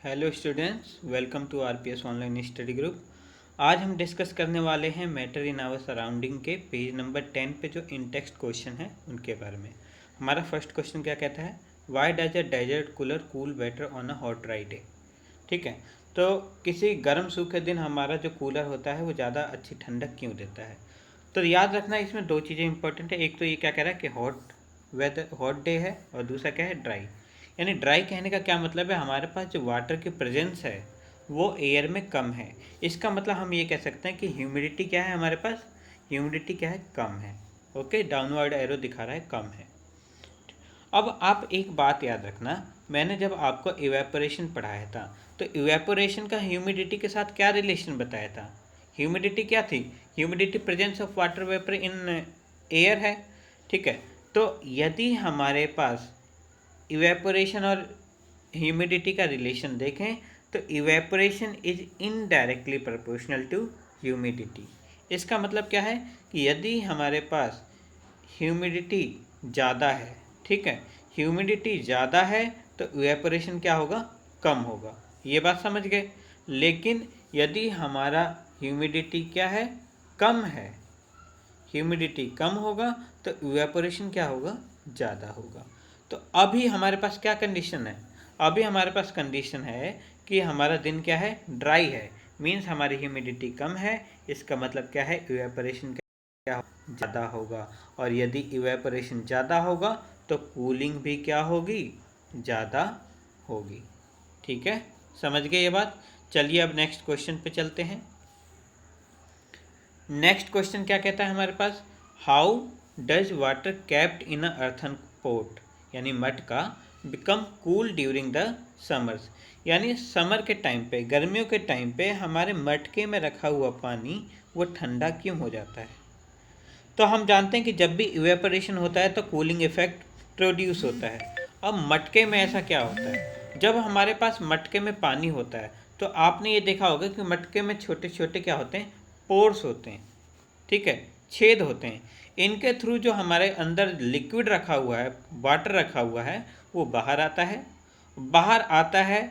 Hello students, welcome to RPS online study group. आज हम discuss करने वाले हैं मैटर इन आवर सराउंडिंग के पेज नंबर 10 पे जो इन टेक्स्ट क्वेश्चन है उनके बारे में। हमारा फर्स्ट क्वेश्चन क्या कहता है, why does a desert cooler cool better on a hot dry day. ठीक है, तो किसी गर्म सूखे दिन हमारा जो कूलर होता है वो ज़्यादा अच्छी ठंडक क्यों देता है। तो याद रखना इसमें दो चीज़ें इंपॉर्टेंट है। एक तो ये क्या कह रहा है कि हॉट डे है, और दूसरा क्या है, ड्राई। यानी ड्राई कहने का क्या मतलब है, हमारे पास जो वाटर की प्रेजेंस है वो एयर में कम है। इसका मतलब हम ये कह सकते हैं कि ह्यूमिडिटी क्या है, हमारे पास ह्यूमिडिटी क्या है, कम है। ओके, डाउनवर्ड एरो दिखा रहा है कम है। अब आप एक बात याद रखना, मैंने जब आपको इवेपोरेशन पढ़ाया था तो इवेपोरेशन का ह्यूमिडिटी के साथ क्या रिलेशन बताया था। ह्यूमिडिटी क्या थी, humidity presence of water vapour in air है। ठीक है, तो यदि हमारे पास इवेपोरेशन और ह्यूमिडिटी का रिलेशन देखें तो evaporation is indirectly proportional to humidity. इसका मतलब क्या है कि यदि हमारे पास ह्यूमिडिटी ज़्यादा है, ठीक है, ह्यूमिडिटी ज़्यादा है तो इवेपोरेशन क्या होगा, कम होगा। ये बात समझ गए। लेकिन यदि हमारा ह्यूमिडिटी क्या है, कम है, ह्यूमिडिटी कम होगा तो इवेपोरेशन क्या होगा, ज़्यादा होगा। तो अभी हमारे पास क्या कंडीशन है, अभी हमारे पास कंडीशन है कि हमारा दिन क्या है, ड्राई है। मीन्स हमारी ह्यूमिडिटी कम है, इसका मतलब क्या है, इवेपोरेशन क्या ज़्यादा होगा। और यदि इवेपोरेशन ज़्यादा होगा तो कूलिंग भी क्या होगी, ज़्यादा होगी। ठीक है, समझ गए ये बात। चलिए अब नेक्स्ट क्वेश्चन पे चलते हैं। नेक्स्ट क्वेश्चन क्या कहता है हमारे पास, how does water kept in a earthen pot, यानी मटका, become cool during the summers. यानी समर के टाइम पे, गर्मियों के टाइम पे हमारे मटके में रखा हुआ पानी वो ठंडा क्यों हो जाता है। तो हम जानते हैं कि जब भी इवेपोरेशन होता है तो कूलिंग इफेक्ट प्रोड्यूस होता है। अब मटके में ऐसा क्या होता है, जब हमारे पास मटके में पानी होता है तो आपने ये देखा होगा कि मटके में छोटे छोटे क्या होते हैं, पोर्स होते हैं। ठीक है, छेद होते हैं। इनके थ्रू जो हमारे अंदर लिक्विड रखा हुआ है, वाटर रखा हुआ है, वो बाहर आता है। बाहर आता है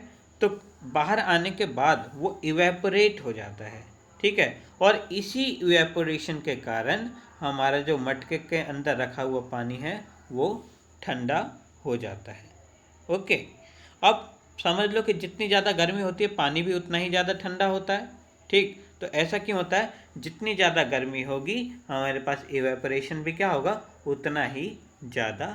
तो बाहर आने के बाद वो इवेपोरेट हो जाता है। ठीक है, और इसी इवेपोरेशन के कारण हमारा जो मटके के अंदर रखा हुआ पानी है वो ठंडा हो जाता है। ओके, अब समझ लो कि जितनी ज़्यादा गर्मी होती है पानी भी उतना ही ज़्यादा ठंडा होता है। ठीक, तो ऐसा क्यों होता है, जितनी ज़्यादा गर्मी होगी हमारे पास इवेपोरेशन भी क्या होगा, उतना ही ज़्यादा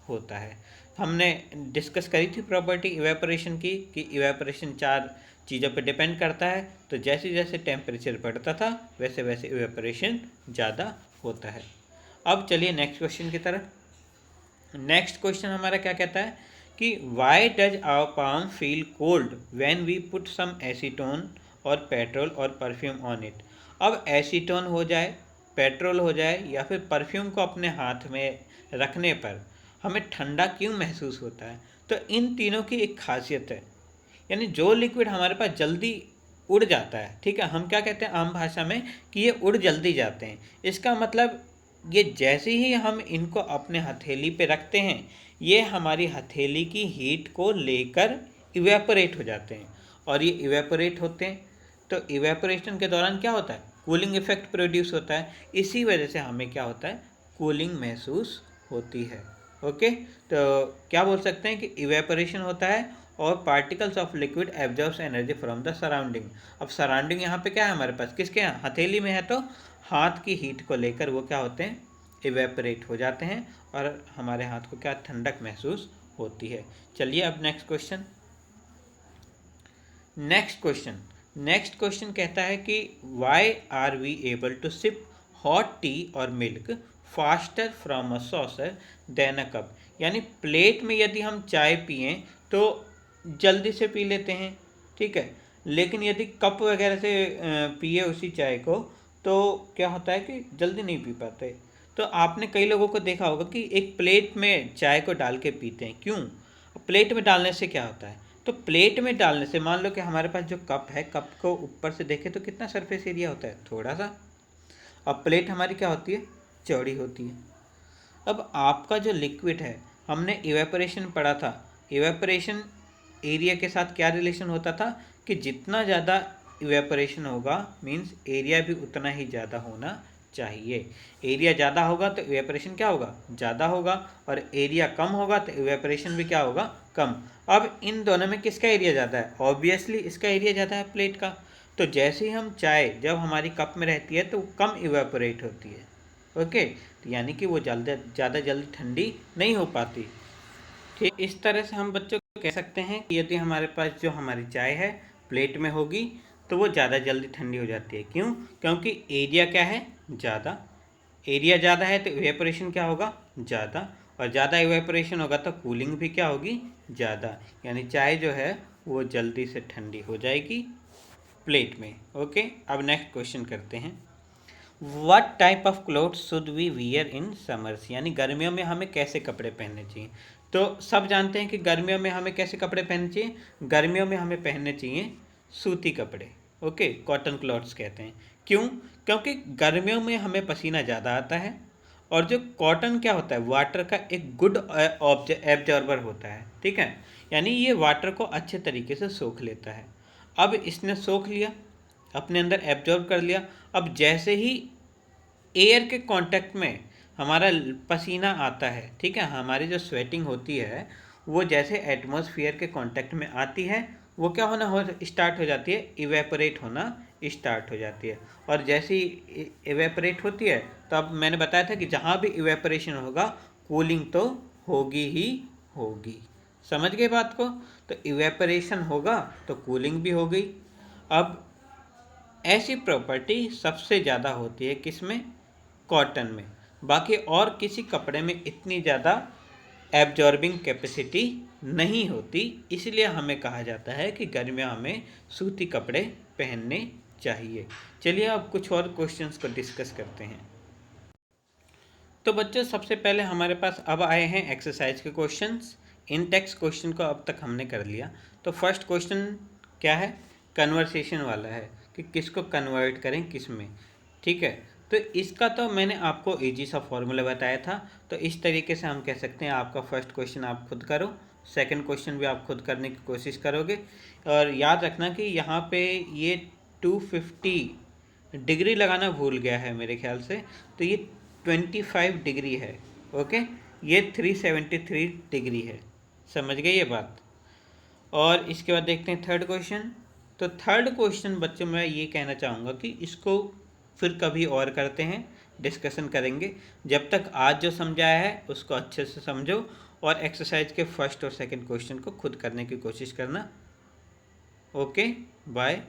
होता है। हमने डिस्कस करी थी प्रॉपर्टी इवेपोरेशन की कि इवेपोरेशन चार चीज़ों पर डिपेंड करता है। तो जैसे जैसे टेम्परेचर बढ़ता था वैसे वैसे इवेपोरेशन ज़्यादा होता है। अब चलिए नेक्स्ट क्वेश्चन की तरफ। नेक्स्ट क्वेश्चन हमारा क्या कहता है कि why does our palm feel cold when we put some acetone और पेट्रोल और परफ्यूम ऑन इट। अब एसीटोन हो जाए, पेट्रोल हो जाए, या फिर परफ्यूम को अपने हाथ में रखने पर हमें ठंडा क्यों महसूस होता है। तो इन तीनों की एक खासियत है, यानी जो लिक्विड हमारे पास जल्दी उड़ जाता है, ठीक है, हम क्या कहते हैं आम भाषा में कि ये उड़ जल्दी जाते हैं। इसका मतलब ये जैसे ही हम इनको अपने हथेली पे रखते हैं ये हमारी हथेली की हीट को लेकर इवेपोरेट हो जाते हैं। और ये इवेपोरेट होते हैं तो इवेपोरेशन के दौरान क्या होता है, कूलिंग इफेक्ट प्रोड्यूस होता है। इसी वजह से हमें क्या होता है, कूलिंग महसूस होती है। ओके, तो क्या बोल सकते हैं कि इवेपोरेशन होता है और particles of liquid absorbs energy from the surrounding. अब सराउंडिंग यहाँ पे क्या है हमारे पास, किसके यहाँ, हथेली में है, तो हाथ की हीट को लेकर वो क्या होते हैं, इवेपोरेट हो जाते हैं और हमारे हाथ को क्या ठंडक महसूस होती है। चलिए अब नेक्स्ट क्वेश्चन। नेक्स्ट क्वेश्चन कहता है कि why are we able to sip hot tea और milk faster from a saucer than a cup. यानी प्लेट में यदि हम चाय पिए तो जल्दी से पी लेते हैं, ठीक है, लेकिन यदि कप वगैरह से पिए उसी चाय को तो क्या होता है कि जल्दी नहीं पी पाते। तो आपने कई लोगों को देखा होगा कि एक प्लेट में चाय को डाल के पीते हैं, क्यों, प्लेट में डालने से क्या होता है, तो प्लेट में डालने से मान लो कि हमारे पास जो कप है, कप को ऊपर से देखें तो कितना सरफेस एरिया होता है, थोड़ा सा। अब प्लेट हमारी क्या होती है, चौड़ी होती है। अब आपका जो लिक्विड है, हमने इवेपोरेशन पढ़ा था, इवेपोरेशन एरिया के साथ क्या रिलेशन होता था कि जितना ज़्यादा इवेपोरेशन होगा मीन्स एरिया भी उतना ही ज़्यादा होना चाहिए। एरिया ज़्यादा होगा तो इवेपोरेशन क्या होगा, ज़्यादा होगा, और एरिया कम होगा तो इवेपोरेशन भी क्या होगा, कम। अब इन दोनों में किसका एरिया ज़्यादा है, ऑब्वियसली इसका एरिया ज़्यादा है, प्लेट का। तो जैसे ही हम चाय जब हमारी कप में रहती है तो कम इवेपोरेट होती है, ओके, तो यानी कि वो ज़्यादा जल्दी ठंडी नहीं हो पाती। ठीक, इस तरह से हम बच्चों को कह सकते हैं कि यदि हमारे पास जो हमारी चाय है प्लेट में होगी तो वो ज़्यादा जल्दी ठंडी हो जाती है। क्यों, क्योंकि एरिया क्या है, ज़्यादा। एरिया ज़्यादा है तो इवेपोरेशन क्या होगा, ज़्यादा, और ज़्यादा इवेपोरेशन होगा तो कूलिंग भी क्या होगी, ज़्यादा, यानी चाय जो है वो जल्दी से ठंडी हो जाएगी प्लेट में। ओके, अब नेक्स्ट क्वेश्चन करते हैं। What type of clothes should we wear in summers, यानी गर्मियों में हमें कैसे कपड़े पहनने चाहिए। तो सब जानते हैं कि गर्मियों में हमें कैसे कपड़े पहनने चाहिए, गर्मियों में हमें पहनने चाहिए सूती कपड़े, ओके, कॉटन क्लॉथ्स कहते हैं। क्यों, क्योंकि गर्मियों में हमें पसीना ज़्यादा आता है, और जो कॉटन क्या होता है, वाटर का एक गुड एब्जॉर्बर होता है, ठीक है, यानी ये वाटर को अच्छे तरीके से सोख लेता है। अब इसने सोख लिया, अपने अंदर एब्जॉर्ब कर लिया। अब जैसे ही एयर के कांटेक्ट में हमारा पसीना आता है, ठीक है, हमारी जो स्वेटिंग होती है वो जैसे एटमॉस्फेयर के कांटेक्ट में आती है वो क्या होना हो स्टार्ट हो जाती है, इवेपोरेट होना स्टार्ट हो जाती है। और जैसे ही इवेपोरेट होती है तो अब मैंने बताया था कि जहाँ भी इवेपोरेशन होगा कूलिंग तो होगी ही होगी। समझ गए बात को, तो इवेपोरेशन होगा तो कूलिंग भी हो गई। अब ऐसी प्रॉपर्टी सबसे ज़्यादा होती है किसमें, कॉटन में। बाकी और किसी कपड़े में इतनी ज़्यादा एब्जॉर्बिंग कैपेसिटी नहीं होती, इसलिए हमें कहा जाता है कि गर्मियों हमें सूती कपड़े पहनने चाहिए। चलिए अब कुछ और क्वेश्चंस को डिस्कस करते हैं। तो बच्चों सबसे पहले हमारे पास अब आए हैं एक्सरसाइज के क्वेश्चंस। इन टेक्स्ट क्वेश्चन को अब तक हमने कर लिया। तो फर्स्ट क्वेश्चन क्या है, कन्वर्सेशन वाला है कि किसको कन्वर्ट करें किस में, ठीक है। तो इसका तो मैंने आपको इजी सा फॉर्मूला बताया था, तो इस तरीके से हम कह सकते हैं आपका फर्स्ट क्वेश्चन आप खुद करो, सेकंड क्वेश्चन भी आप खुद करने की कोशिश करोगे। और याद रखना कि यहाँ पे ये 250 डिग्री लगाना भूल गया है मेरे ख्याल से, तो ये 25 डिग्री है, ओके, ये 373 डिग्री है। समझ गए ये बात। और इसके बाद देखते हैं थर्ड क्वेश्चन। तो थर्ड क्वेश्चन बच्चों मैं ये कहना चाहूँगा कि इसको फिर कभी और करते हैं, डिस्कशन करेंगे। जब तक आज जो समझाया है उसको अच्छे से समझो और एक्सरसाइज के फर्स्ट और सेकंड क्वेश्चन को खुद करने की कोशिश करना। Okay, bye.